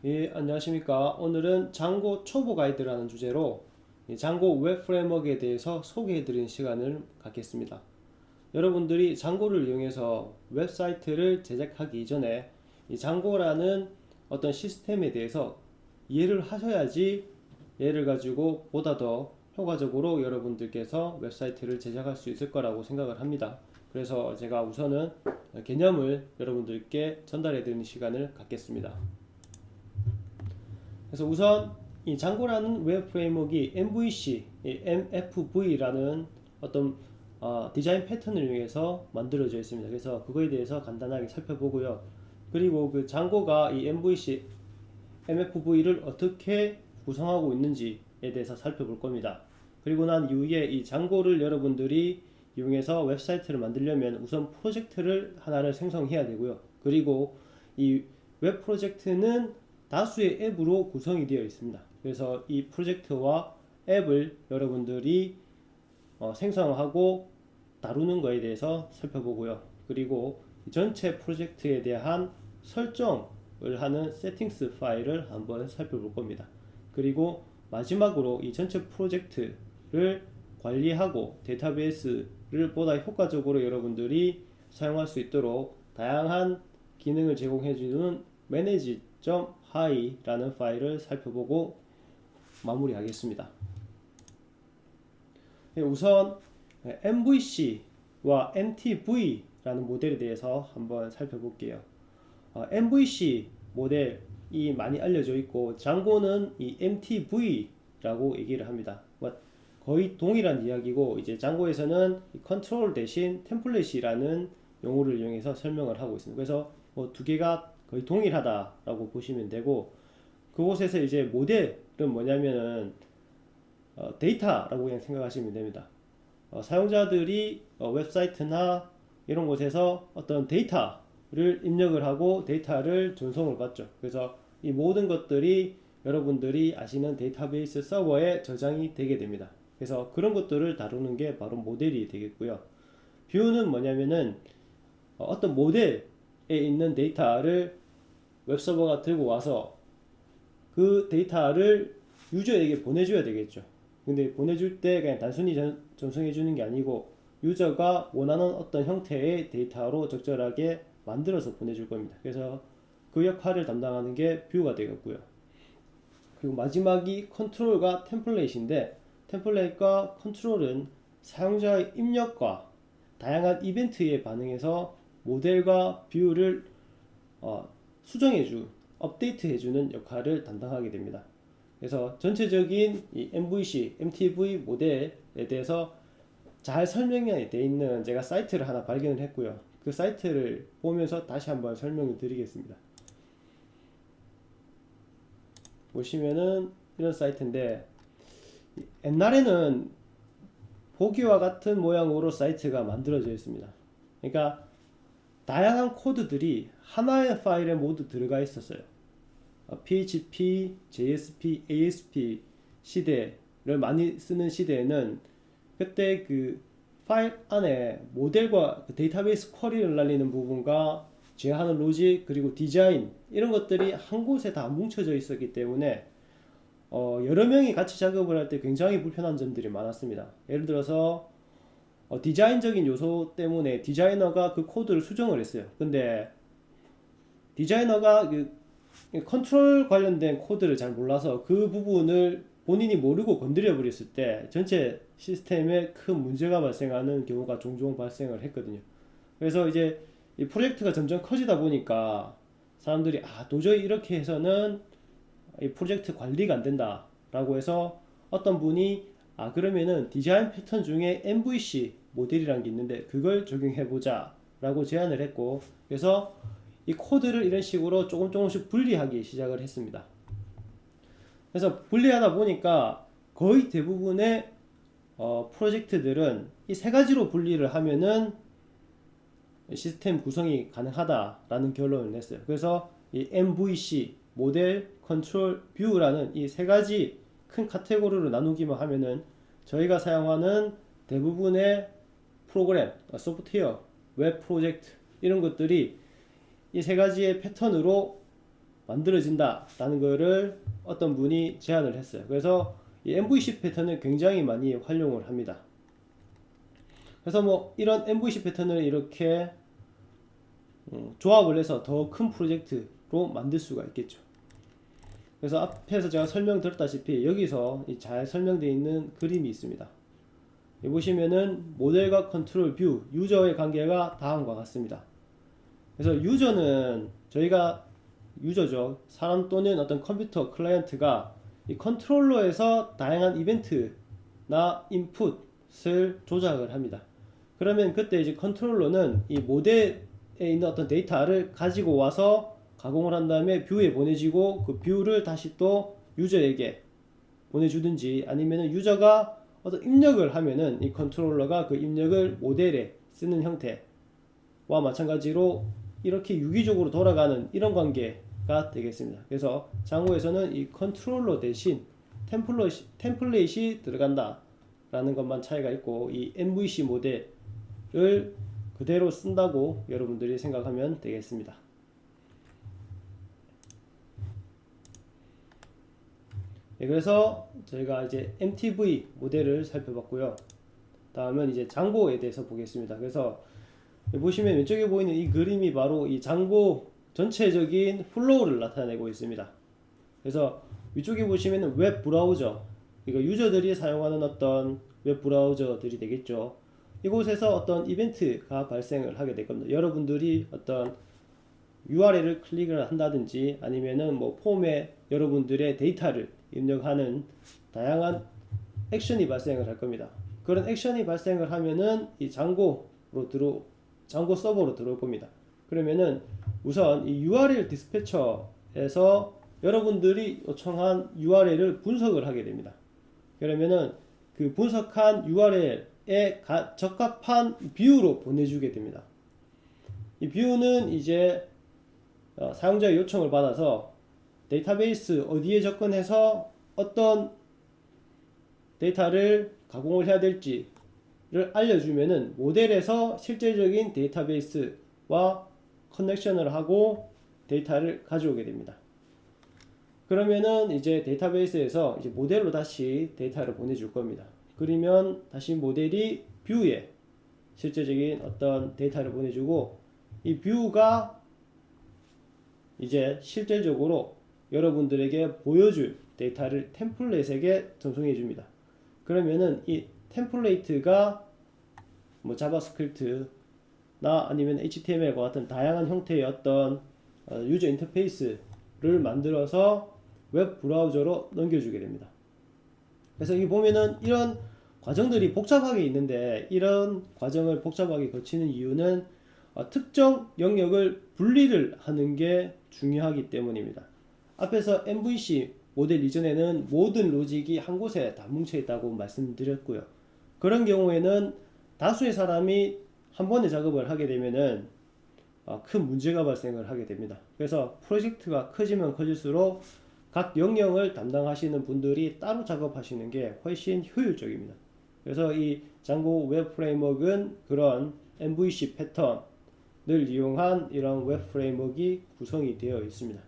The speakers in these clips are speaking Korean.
예, 안녕하십니까. 오늘은 장고 초보 가이드라는 주제로 이 장고 웹 프레임워크에 대해서 소개해드리는 시간을 갖겠습니다. 여러분들이 장고를 이용해서 웹사이트를 제작하기 이전에 이 장고라는 어떤 시스템에 대해서 이해를 하셔야지 얘를 가지고 보다 더 효과적으로 여러분들께서 웹사이트를 제작할 수 있을 거라고 생각을 합니다. 그래서 제가 우선은 개념을 여러분들께 전달해드리는 시간을 갖겠습니다. 그래서 우선 이 장고라는 웹 프레임워크이 MVC, MFV라는 어떤 디자인 패턴을 이용해서 만들어져 있습니다. 그래서 그거에 대해서 간단하게 살펴보고요. 그리고 그 장고가 이 MVC, MFV를 어떻게 구성하고 있는지에 대해서 살펴볼 겁니다. 그리고 난 이후에 이 장고를 여러분들이 이용해서 웹사이트를 만들려면 우선 프로젝트를 하나를 생성해야 되고요. 그리고 이 웹 프로젝트는 다수의 앱으로 구성이 되어 있습니다. 그래서 이 프로젝트와 앱을 여러분들이 생성하고 다루는 것에 대해서 살펴보고요. 그리고 전체 프로젝트에 대한 설정을 하는 세팅스 파일을 한번 살펴볼 겁니다. 그리고 마지막으로 이 전체 프로젝트를 관리하고 데이터베이스를 보다 효과적으로 여러분들이 사용할 수 있도록 다양한 기능을 제공해주는 manage.hi라는 파일을 살펴보고 마무리하겠습니다. 우선 MVC와 MTV라는 모델에 대해서 한번 살펴볼게요. MVC 모델이 많이 알려져 있고 장고는 이 MTV라고 얘기를 합니다. 거의 동일한 이야기고 이제 장고에서는 컨트롤 대신 템플릿이라는 용어를 이용해서 설명을 하고 있습니다. 그래서 두 개가 거의 동일하다라고 보시면 되고 그곳에서 이제 모델은 뭐냐면은 데이터라고 그냥 생각하시면 됩니다. 사용자들이 웹사이트나 이런 곳에서 어떤 데이터를 입력을 하고 데이터를 전송을 받죠. 그래서 이 모든 것들이 여러분들이 아시는 데이터베이스 서버에 저장이 되게 됩니다. 그래서 그런 것들을 다루는 게 바로 모델이 되겠고요. 뷰는 뭐냐면은 어떤 모델에 있는 데이터를 웹서버가 들고 와서 그 데이터를 유저에게 보내줘야 되겠죠. 근데 보내줄 때 그냥 단순히 전송해 주는 게 아니고 유저가 원하는 어떤 형태의 데이터로 적절하게 만들어서 보내줄 겁니다. 그래서 그 역할을 담당하는 게 뷰가 되겠고요. 그리고 마지막이 컨트롤과 템플릿인데 템플릿과 컨트롤은 사용자의 입력과 다양한 이벤트에 반응해서 모델과 뷰를 수정해준, 업데이트해주는 역할을 담당하게 됩니다. 그래서 전체적인 이 MVC, MTV 모델에 대해서 잘 설명이 되어 있는 제가 사이트를 하나 발견을 했고요. 그 사이트를 보면서 다시 한번 설명을 드리겠습니다. 보시면은 이런 사이트인데 옛날에는 보기와 같은 모양으로 사이트가 만들어져 있습니다. 그러니까 다양한 코드들이 하나의 파일에 모두 들어가 있었어요. PHP, JSP, ASP 시대를 많이 쓰는 시대에는 그때 그 파일 안에 모델과 그 데이터베이스 쿼리를 날리는 부분과 제어하는 로직 그리고 디자인 이런 것들이 한 곳에 다 뭉쳐져 있었기 때문에 여러 명이 같이 작업을 할 때 굉장히 불편한 점들이 많았습니다. 예를 들어서 디자인적인 요소 때문에 디자이너가 그 코드를 수정을 했어요. 근데 디자이너가 그 컨트롤 관련된 코드를 잘 몰라서 그 부분을 본인이 모르고 건드려 버렸을 때 전체 시스템에 큰 문제가 발생하는 경우가 종종 발생을 했거든요. 그래서 이제 이 프로젝트가 점점 커지다 보니까 사람들이 도저히 이렇게 해서는 이 프로젝트 관리가 안 된다 라고 해서 어떤 분이 그러면은 디자인 패턴 중에 MVC 모델이라는 게 있는데 그걸 적용해 보자 라고 제안을 했고 그래서 이 코드를 이런 식으로 조금씩 분리하기 시작을 했습니다. 그래서 분리하다 보니까 거의 대부분의 프로젝트들은 이 세 가지로 분리를 하면은 시스템 구성이 가능하다라는 결론을 냈어요. 그래서 이 MVC, 모델, 컨트롤, 뷰라는 이 세 가지 큰 카테고리로 나누기만 하면은 저희가 사용하는 대부분의 프로그램, 소프트웨어, 웹 프로젝트 이런 것들이 이 세 가지의 패턴으로 만들어진다라는 거를 어떤 분이 제안을 했어요. 그래서 이 MVC 패턴을 굉장히 많이 활용을 합니다. 그래서 뭐 이런 MVC 패턴을 이렇게 조합을 해서 더 큰 프로젝트로 만들 수가 있겠죠. 그래서 앞에서 제가 설명드렸다시피 여기서 잘 설명되어 있는 그림이 있습니다. 여기 보시면은 모델과 컨트롤 뷰, 유저의 관계가 다음과 같습니다. 그래서 유저는 저희가 유저죠. 사람 또는 어떤 컴퓨터 클라이언트가 이 컨트롤러에서 다양한 이벤트나 인풋을 조작을 합니다. 그러면 그때 이제 컨트롤러는 이 모델에 있는 어떤 데이터를 가지고 와서 가공을 한 다음에 뷰에 보내지고 그 뷰를 다시 또 유저에게 보내주든지 아니면은 유저가 어떤 입력을 하면은 이 컨트롤러가 그 입력을 모델에 쓰는 형태와 마찬가지로 이렇게 유기적으로 돌아가는 이런 관계가 되겠습니다. 그래서 장고에서는 이 컨트롤러 대신 템플릿이 들어간다 라는 것만 차이가 있고 이 MVC 모델을 그대로 쓴다고 여러분들이 생각하면 되겠습니다. 네, 그래서 저희가 이제 MTV 모델을 살펴봤고요. 다음은 이제 장고에 대해서 보겠습니다. 그래서 보시면 왼쪽에 보이는 이 그림이 바로 이 장고 전체적인 플로우를 나타내고 있습니다. 그래서 위쪽에 보시면 웹 브라우저, 이거 유저들이 사용하는 어떤 웹 브라우저들이 되겠죠. 이곳에서 어떤 이벤트가 발생을 하게 될 겁니다. 여러분들이 어떤 URL을 클릭을 한다든지 아니면은 뭐 폼에 여러분들의 데이터를 입력하는 다양한 액션이 발생을 할 겁니다. 그런 액션이 발생을 하면은 이 장고 서버로 들어올 겁니다. 그러면은 우선 이 URL 디스패처에서 여러분들이 요청한 URL을 분석을 하게 됩니다. 그러면은 그 분석한 URL에 적합한 뷰로 보내주게 됩니다. 이 뷰는 이제 사용자의 요청을 받아서 데이터베이스 어디에 접근해서 어떤 데이터를 가공을 해야 될지를 알려주면은 모델에서 실제적인 데이터베이스와 커넥션을 하고 데이터를 가져오게 됩니다. 그러면은 이제 데이터베이스에서 이제 모델로 다시 데이터를 보내줄 겁니다. 그러면 다시 모델이 뷰에 실제적인 어떤 데이터를 보내주고 이 뷰가 이제 실질적으로 여러분들에게 보여줄 데이터를 템플릿에게 전송해 줍니다. 그러면은 이 템플레이트가 뭐 자바스크립트나 아니면 HTML과 같은 다양한 형태의 어떤 유저 인터페이스를 만들어서 웹 브라우저로 넘겨주게 됩니다. 그래서 여기 보면은 이런 과정들이 복잡하게 있는데 이런 과정을 복잡하게 거치는 이유는 특정 영역을 분리를 하는 게 중요하기 때문입니다. 앞에서 MVC 모델 이전에는 모든 로직이 한 곳에 다 뭉쳐 있다고 말씀드렸고요. 그런 경우에는 다수의 사람이 한 번에 작업을 하게 되면은 큰 문제가 발생을 하게 됩니다. 그래서 프로젝트가 커지면 커질수록 각 영역을 담당하시는 분들이 따로 작업하시는 게 훨씬 효율적입니다. 그래서 이 장고 웹 프레임워크는 그런 MVC 패턴을 이용한 이런 웹 프레임워크가 구성이 되어 있습니다.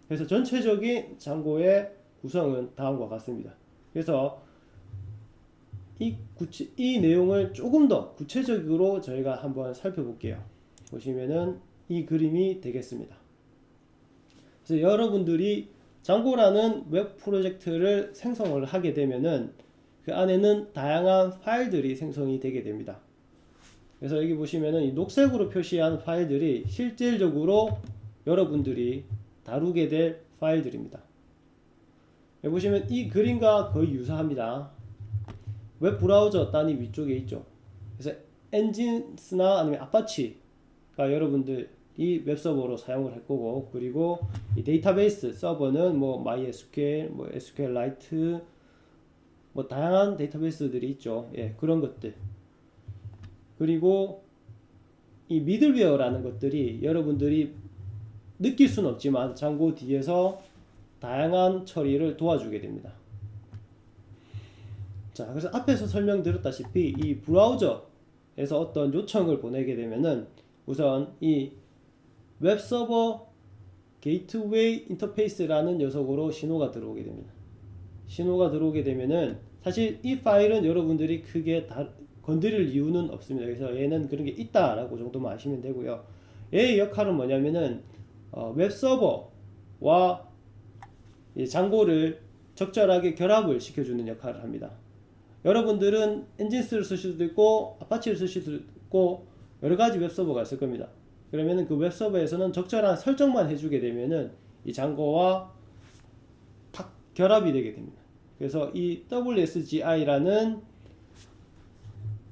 그래서 전체적인 장고의 구성은 다음과 같습니다. 그래서 이 내용을 조금 더 구체적으로 저희가 한번 살펴볼게요. 보시면은 이 그림이 되겠습니다. 그래서 여러분들이 장고라는 웹 프로젝트를 생성을 하게 되면은 그 안에는 다양한 파일들이 생성이 되게 됩니다. 그래서 여기 보시면은 이 녹색으로 표시한 파일들이 실질적으로 여러분들이 다루게 될 파일들입니다. 여기 보시면 이 그림과 거의 유사합니다. 웹 브라우저 단이 위쪽에 있죠. 그래서 엔진스나 아니면 아파치가 여러분들이 웹 서버로 사용을 할 거고, 그리고 이 데이터베이스 서버는 뭐 MySQL, 뭐 SQLite, 뭐 다양한 데이터베이스들이 있죠. 예, 그런 것들. 그리고 이 미들웨어라는 것들이 여러분들이 느낄 수는 없지만 장고 뒤에서 다양한 처리를 도와주게 됩니다. 자, 그래서 앞에서 설명드렸다시피 이 브라우저에서 어떤 요청을 보내게 되면은 우선 이 웹서버 게이트웨이 인터페이스라는 녀석으로 신호가 들어오게 됩니다. 신호가 들어오게 되면은 사실 이 파일은 여러분들이 크게 건드릴 이유는 없습니다. 그래서 얘는 그런 게 있다라고 정도만 아시면 되고요. 얘의 역할은 뭐냐면은 웹서버와 장고를 적절하게 결합을 시켜주는 역할을 합니다. 여러분들은 엔진스를 쓰실 수도 있고 아파치를 쓰실 수도 있고 여러가지 웹서버가 있을 겁니다. 그러면은 그 웹서버에서는 적절한 설정만 해주게 되면은 이 장고와 탁 결합이 되게 됩니다. 그래서 이 WSGI라는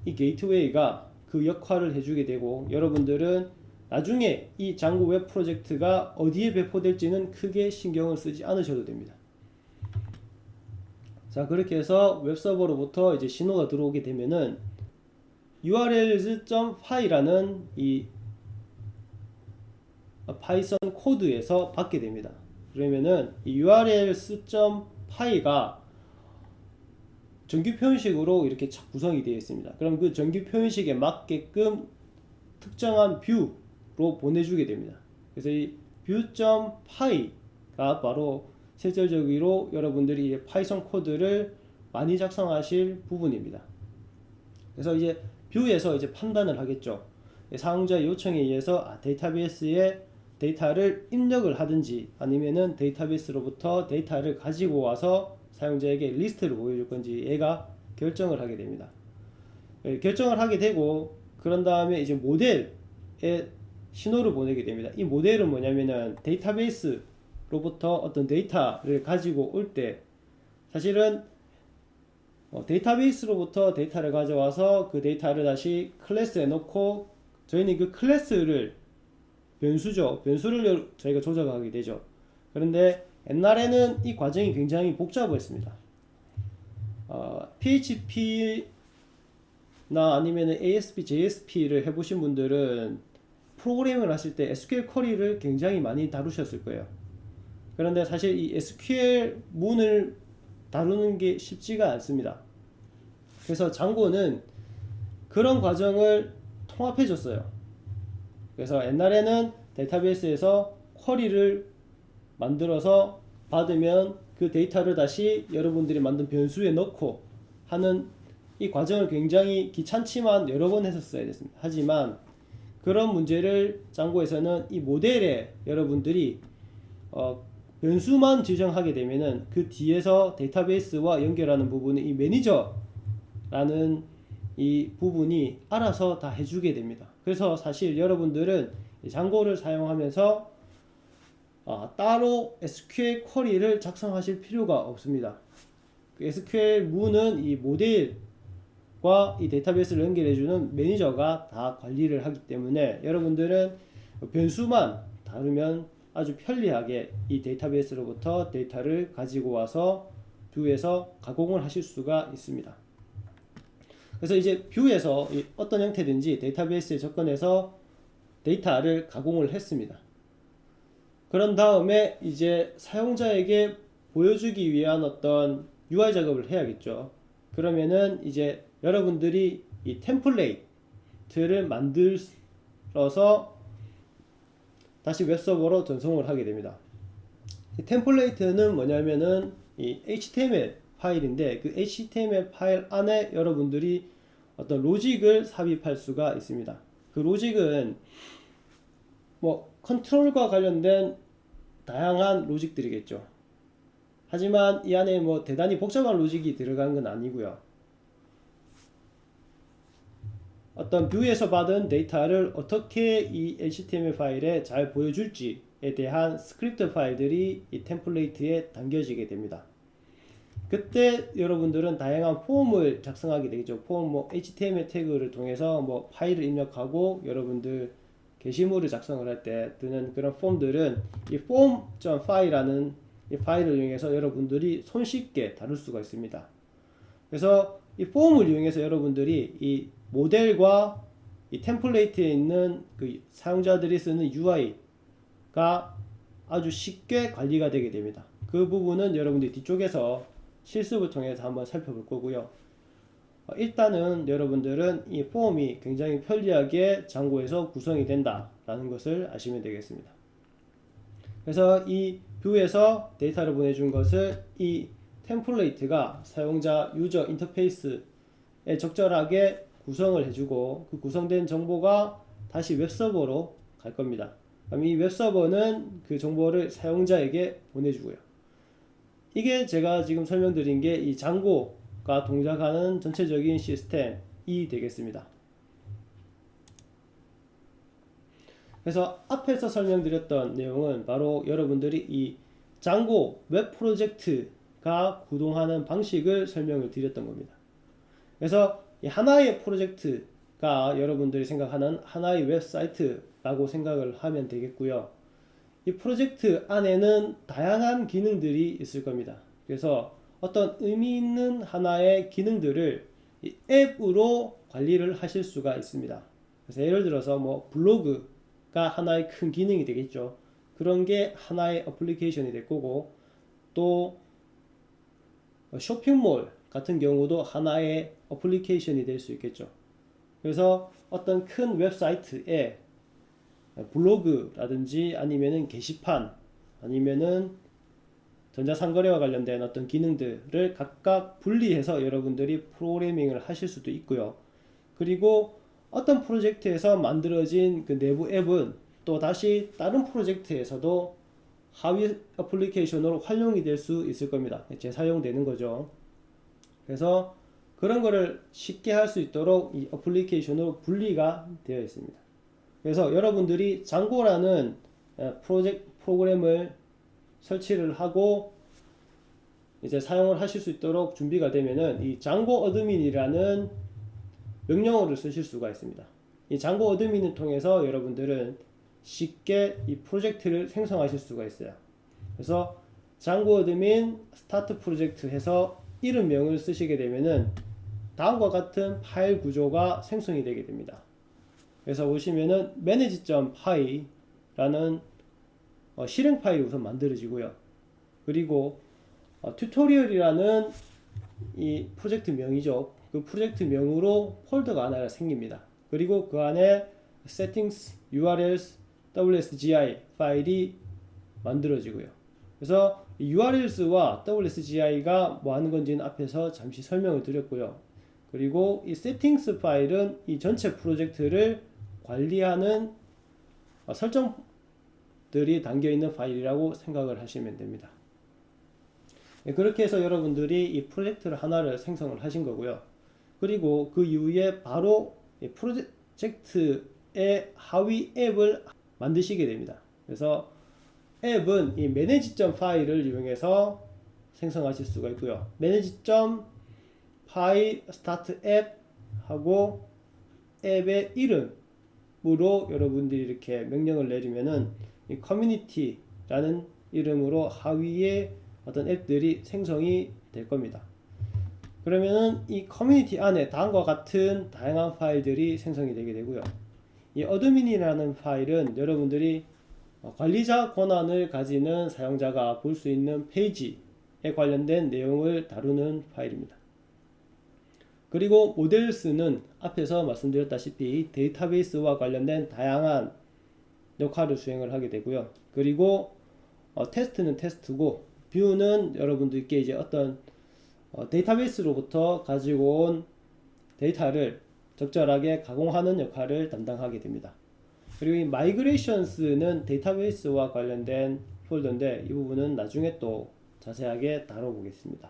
이 게이트웨이가 그 역할을 해주게 되고, 여러분들은 나중에 이 장고 웹 프로젝트가 어디에 배포될지는 크게 신경을 쓰지 않으셔도 됩니다. 자, 그렇게 해서 웹서버로부터 이제 신호가 들어오게 되면은 urls.py라는 이 파이썬 코드에서 받게 됩니다. 그러면은 이 urls.py가 정규 표현식으로 이렇게 구성이 되어 있습니다. 그럼 그 정규 표현식에 맞게끔 특정한 뷰로 보내주게 됩니다. 그래서 이 view.py가 바로 실질적으로 여러분들이 파이썬 코드를 많이 작성하실 부분입니다. 그래서 이제 뷰에서 이제 판단을 하겠죠. 사용자의 요청에 의해서 데이터베이스에 데이터를 입력을 하든지 아니면은 데이터베이스로부터 데이터를 가지고 와서 사용자에게 리스트를 보여줄 건지 얘가 결정을 하게 됩니다. 결정을 하게 되고, 그런 다음에 이제 모델에 신호를 보내게 됩니다. 이 모델은 뭐냐면은 데이터베이스로부터 어떤 데이터를 가지고 올 때, 사실은 데이터베이스로부터 데이터를 가져와서 그 데이터를 다시 클래스에 넣고, 저희는 그 클래스를 변수죠. 변수를 저희가 조작하게 되죠. 그런데 옛날에는 이 과정이 굉장히 복잡했습니다. PHP나 아니면 ASP, JSP를 해보신 분들은 프로그램을 하실 때 SQL 쿼리를 굉장히 많이 다루셨을 거예요. 그런데 사실 이 SQL 문을 다루는 게 쉽지가 않습니다. 그래서 장고는 그런 과정을 통합해 줬어요. 그래서 옛날에는 데이터베이스에서 쿼리를 만들어서 받으면 그 데이터를 다시 여러분들이 만든 변수에 넣고 하는 이 과정을 굉장히 귀찮지만 여러 번 했었어야 됐습니다. 하지만 그런 문제를 장고에서는 이 모델에 여러분들이 변수만 지정하게 되면은 그 뒤에서 데이터베이스와 연결하는 부분은 이 매니저라는 이 부분이 알아서 다 해주게 됩니다. 그래서 사실 여러분들은 장고를 사용하면서 따로 SQL 쿼리를 작성하실 필요가 없습니다. 그 SQL 문은 이 모델과 이 데이터베이스를 연결해주는 매니저가 다 관리를 하기 때문에 여러분들은 변수만 다루면 아주 편리하게 이 데이터베이스로부터 데이터를 가지고 와서 뷰에서 가공을 하실 수가 있습니다. 그래서 이제 뷰에서 어떤 형태든지 데이터베이스에 접근해서 데이터를 가공을 했습니다. 그런 다음에 이제 사용자에게 보여주기 위한 어떤 UI 작업을 해야겠죠. 그러면은 이제 여러분들이 이 템플레이트를 만들어서 다시 웹서버로 전송을 하게 됩니다. 이 템플레이트는 뭐냐면은 이 HTML 파일인데, 그 HTML 파일 안에 여러분들이 어떤 로직을 삽입할 수가 있습니다. 그 로직은 컨트롤과 관련된 다양한 로직들이겠죠. 하지만 이 안에 대단히 복잡한 로직이 들어간 건 아니고요. 어떤 뷰에서 받은 데이터를 어떻게 이 HTML 파일에 잘 보여줄지에 대한 스크립트 파일들이 이 템플레이트에 담겨지게 됩니다. 그때 여러분들은 다양한 폼을 작성하게 되죠. 폼, HTML 태그를 통해서 파일을 입력하고 여러분들 게시물을 작성을 할 때 뜨는 그런 폼들은 이 form.py라는 이 파일을 이용해서 여러분들이 손쉽게 다룰 수가 있습니다. 그래서 이 폼을 이용해서 여러분들이 이 모델과 이 템플레이트에 있는 그 사용자들이 쓰는 UI가 아주 쉽게 관리가 되게 됩니다. 그 부분은 여러분들이 뒤쪽에서 실습을 통해서 한번 살펴볼 거고요. 일단은 여러분들은 이 폼이 굉장히 편리하게 장고에서 구성이 된다라는 것을 아시면 되겠습니다. 그래서 이 뷰에서 데이터를 보내준 것을 이 템플레이트가 사용자 유저 인터페이스에 적절하게 구성을 해주고 그 구성된 정보가 다시 웹서버로 갈 겁니다. 그럼 이 웹서버는 그 정보를 사용자에게 보내주고요. 이게 제가 지금 설명드린 게 이 장고가 동작하는 전체적인 시스템이 되겠습니다. 그래서 앞에서 설명드렸던 내용은 바로 여러분들이 이 장고 웹 프로젝트가 구동하는 방식을 설명을 드렸던 겁니다. 그래서 이 하나의 프로젝트가 여러분들이 생각하는 하나의 웹사이트라고 생각을 하면 되겠고요. 이 프로젝트 안에는 다양한 기능들이 있을 겁니다. 그래서 어떤 의미 있는 하나의 기능들을 이 앱으로 관리를 하실 수가 있습니다. 그래서 예를 들어서 뭐 블로그가 하나의 큰 기능이 되겠죠. 그런 게 하나의 어플리케이션이 될 거고, 또 쇼핑몰 같은 경우도 하나의 어플리케이션이 될 수 있겠죠. 그래서 어떤 큰 웹사이트에 블로그라든지 아니면은 게시판 아니면은 전자상거래와 관련된 어떤 기능들을 각각 분리해서 여러분들이 프로그래밍을 하실 수도 있고요. 그리고 어떤 프로젝트에서 만들어진 그 내부 앱은 또 다시 다른 프로젝트에서도 하위 어플리케이션으로 활용이 될 수 있을 겁니다. 재사용되는 거죠. 그래서 그런 거를 쉽게 할 수 있도록 이 어플리케이션으로 분리가 되어 있습니다. 그래서 여러분들이 장고라는 프로그램을 설치를 하고 이제 사용을 하실 수 있도록 준비가 되면은 이 장고 어드민이라는 명령어를 쓰실 수가 있습니다. 이 장고 어드민을 통해서 여러분들은 쉽게 이 프로젝트를 생성하실 수가 있어요. 그래서 장고 어드민 스타트 프로젝트 해서 이름명을 쓰시게 되면은 다음과 같은 파일 구조가 생성이 되게 됩니다. 그래서 보시면은 manage.py라는 실행 파일이 우선 만들어지고요. 그리고 튜토리얼이라는 이 프로젝트 명이죠. 그 프로젝트 명으로 폴더가 하나 생깁니다. 그리고 그 안에 settings, urls, wsgi 파일이 만들어지고요. 그래서 urls와 wsgi가 뭐 하는 건지는 앞에서 잠시 설명을 드렸고요. 그리고 이 settings 파일은 이 전체 프로젝트를 관리하는 설정들이 담겨 있는 파일이라고 생각을 하시면 됩니다. 그렇게 해서 여러분들이 이 프로젝트를 하나를 생성을 하신 거고요. 그리고 그 이후에 바로 이 프로젝트의 하위 앱을 만드시게 됩니다. 그래서 앱은 이 manage.py 파일을 이용해서 생성하실 수가 있고요. manage.py start app 하고 앱의 이름으로 여러분들이 이렇게 명령을 내리면은 이 커뮤니티라는 이름으로 하위에 어떤 앱들이 생성이 될 겁니다. 그러면은 이 커뮤니티 안에 다음과 같은 다양한 파일들이 생성이 되게 되고요. 이 어드민이라는 파일은 여러분들이 관리자 권한을 가지는 사용자가 볼 수 있는 페이지에 관련된 내용을 다루는 파일입니다. 그리고 모델스는 앞에서 말씀드렸다시피 데이터베이스와 관련된 다양한 역할을 수행을 하게 되고요. 그리고 테스트는 테스트고 뷰는 여러분들께 이제 어떤 데이터베이스로부터 가지고 온 데이터를 적절하게 가공하는 역할을 담당하게 됩니다. 그리고 이 마이그레이션스는 데이터베이스와 관련된 폴더인데 이 부분은 나중에 또 자세하게 다뤄보겠습니다.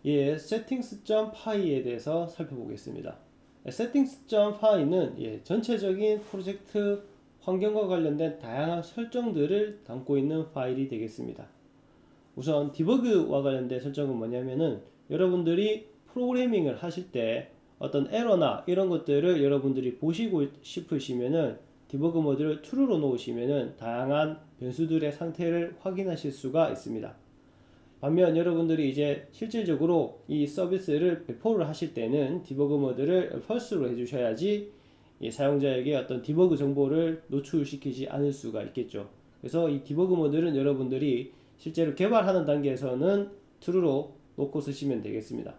예, settings.py에 대해서 살펴보겠습니다. settings.py는 전체적인 프로젝트 환경과 관련된 다양한 설정들을 담고 있는 파일이 되겠습니다. 우선 디버그와 관련된 설정은 뭐냐면은 여러분들이 프로그래밍을 하실 때 어떤 에러나 이런 것들을 여러분들이 보시고 싶으시면은 디버그 모드를 true로 놓으시면은 다양한 변수들의 상태를 확인하실 수가 있습니다. 반면 여러분들이 이제 실질적으로 이 서비스를 배포를 하실 때는 디버그 모드를 false로 해주셔야지 이 사용자에게 어떤 디버그 정보를 노출시키지 않을 수가 있겠죠. 그래서 이 디버그 모드는 여러분들이 실제로 개발하는 단계에서는 true로 놓고 쓰시면 되겠습니다.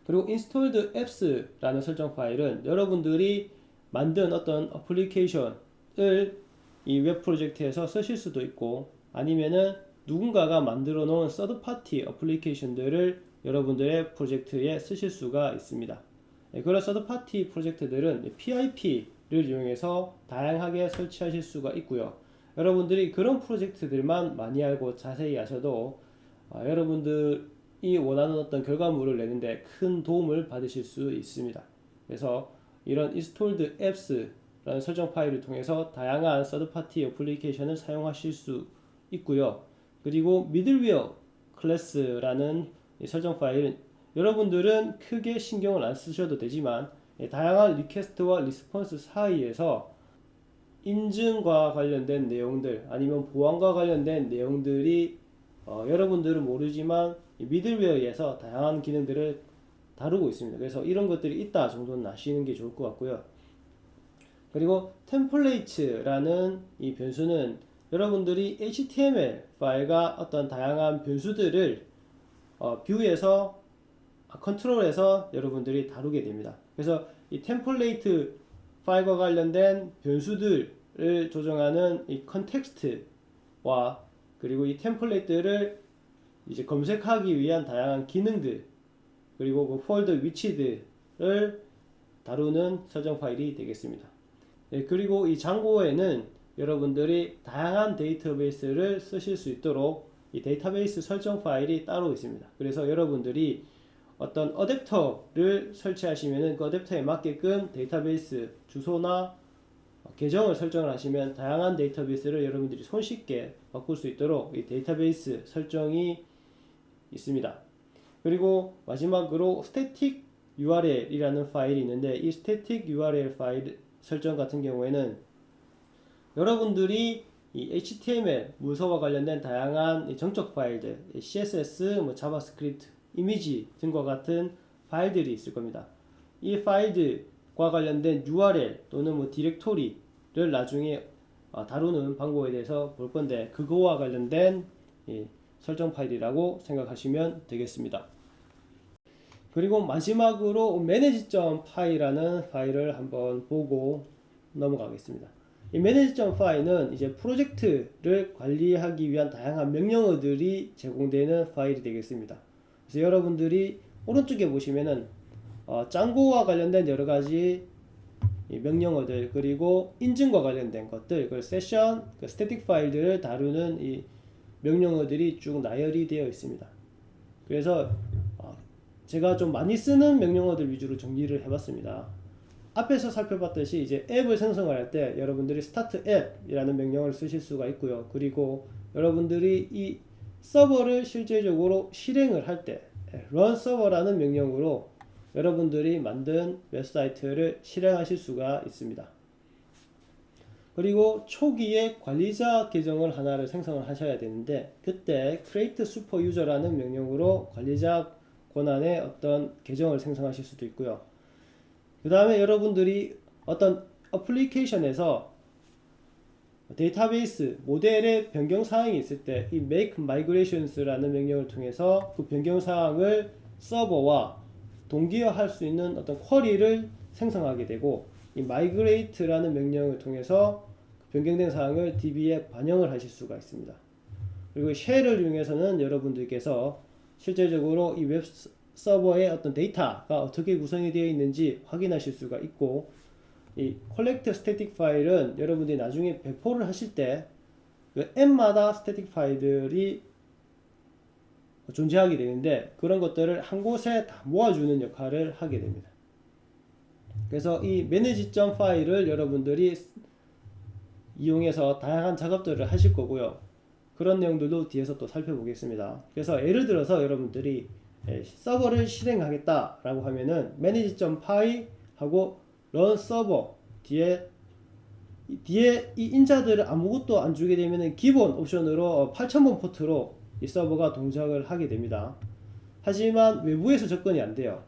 그리고 installed apps라는 설정 파일은 여러분들이 만든 어떤 어플리케이션을 이 웹 프로젝트에서 쓰실 수도 있고, 아니면은 누군가가 만들어 놓은 서드 파티 어플리케이션들을 여러분들의 프로젝트에 쓰실 수가 있습니다. 그런 서드 파티 프로젝트들은 PIP를 이용해서 다양하게 설치하실 수가 있고요. 여러분들이 그런 프로젝트들만 많이 알고 자세히 아셔도 여러분들이 원하는 어떤 결과물을 내는데 큰 도움을 받으실 수 있습니다. 그래서 이런 installed apps라는 설정 파일을 통해서 다양한 서드 파티 어플리케이션을 사용하실 수 있고요. 그리고 middleware 클래스라는 설정 파일은 여러분들은 크게 신경을 안 쓰셔도 되지만 다양한 리퀘스트와 리스폰스 사이에서 인증과 관련된 내용들 아니면 보안과 관련된 내용들이 여러분들은 모르지만 미들웨어에서 다양한 기능들을 다루고 있습니다. 그래서 이런 것들이 있다 정도는 아시는 게 좋을 것 같고요. 그리고 템플레이트라는 이 변수는 여러분들이 HTML 파일과 어떤 다양한 변수들을 뷰에서 컨트롤해서 여러분들이 다루게 됩니다. 그래서 이 템플레이트 파일과 관련된 변수들을 조정하는 이 컨텍스트와 그리고 이 템플레이트를 이제 검색하기 위한 다양한 기능들 그리고 그 폴더 위치들을 다루는 설정 파일이 되겠습니다. 그리고 이 장고에는 여러분들이 다양한 데이터베이스를 쓰실 수 있도록 이 데이터베이스 설정 파일이 따로 있습니다. 그래서 여러분들이 어떤 어댑터를 설치하시면 그 어댑터에 맞게끔 데이터베이스 주소나 계정을 설정을 하시면 다양한 데이터베이스를 여러분들이 손쉽게 바꿀 수 있도록 이 데이터베이스 설정이 있습니다. 그리고 마지막으로 static URL이라는 파일이 있는데 이 static URL 파일 설정 같은 경우에는 여러분들이 이 HTML 문서와 관련된 다양한 정적 파일들, CSS, 자바스크립트, 이미지 등과 같은 파일들이 있을 겁니다. 이 파일들과 관련된 URL 또는 디렉토리를 나중에 다루는 방법에 대해서 볼 건데 그거와 관련된 설정 파일이라고 생각하시면 되겠습니다. 그리고 마지막으로 manage.py라는 파일을 한번 보고 넘어가겠습니다. 이 manage.py 파일은 이제 프로젝트를 관리하기 위한 다양한 명령어들이 제공되는 파일이 되겠습니다. 그래서 여러분들이 오른쪽에 보시면은 짱고와 관련된 여러 가지 명령어들 그리고 인증과 관련된 것들 그 세션, 그 스태틱 파일들을 다루는 이 명령어들이 쭉 나열이 되어 있습니다. 그래서 제가 좀 많이 쓰는 명령어들 위주로 정리를 해봤습니다. 앞에서 살펴봤듯이 이제 앱을 생성할 때 여러분들이 start app이라는 명령어를 쓰실 수가 있고요. 그리고 여러분들이 이 서버를 실제적으로 실행을 할 때 run server라는 명령으로 여러분들이 만든 웹사이트를 실행하실 수가 있습니다. 그리고 초기에 관리자 계정을 하나를 생성을 하셔야 되는데 그때 create super user라는 명령으로 관리자 권한의 어떤 계정을 생성하실 수도 있고요. 그 다음에 여러분들이 어떤 어플리케이션에서 데이터베이스 모델의 변경 사항이 있을 때 이 make migrations라는 명령을 통해서 그 변경 사항을 서버와 동기화할 수 있는 어떤 쿼리를 생성하게 되고 이 migrate라는 명령을 통해서 변경된 사항을 DB에 반영을 하실 수가 있습니다. 그리고 쉘을 이용해서는 여러분들께서 실제적으로 이 웹 서버의 어떤 데이터가 어떻게 구성이 되어 있는지 확인하실 수가 있고 이 collect static 파일은 여러분들이 나중에 배포를 하실 때 그 앱마다 static 파일들이 존재하게 되는데 그런 것들을 한 곳에 다 모아주는 역할을 하게 됩니다. 그래서 이 manage.py 파일을 여러분들이 이용해서 다양한 작업들을 하실 거고요. 그런 내용들도 뒤에서 또 살펴보겠습니다. 그래서 예를 들어서 여러분들이 서버를 실행하겠다 라고 하면은 manage.py 하고 run server 뒤에 이 인자들을 아무것도 안 주게 되면은 기본 옵션으로 8000번 포트로 이 서버가 동작을 하게 됩니다. 하지만 외부에서 접근이 안 돼요.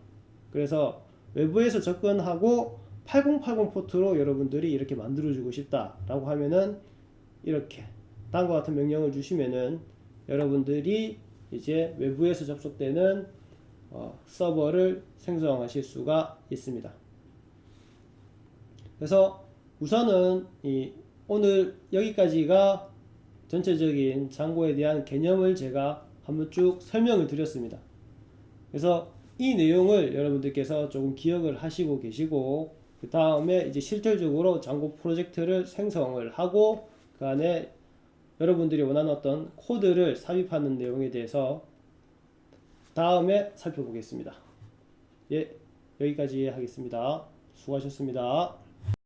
그래서 외부에서 접근하고 8080 포트로 여러분들이 이렇게 만들어주고 싶다 라고 하면은 이렇게 다음과 같은 명령을 주시면은 여러분들이 이제 외부에서 접속되는 서버를 생성하실 수가 있습니다. 그래서 우선은 이 오늘 여기까지가 전체적인 잔고에 대한 개념을 제가 한번 쭉 설명을 드렸습니다. 그래서 이 내용을 여러분들께서 조금 기억을 하시고 계시고, 그 다음에 이제 실질적으로 잔고 프로젝트를 생성을 하고 그 안에 여러분들이 원하는 어떤 코드를 삽입하는 내용에 대해서 다음에 살펴보겠습니다. 예, 여기까지 하겠습니다. 수고하셨습니다.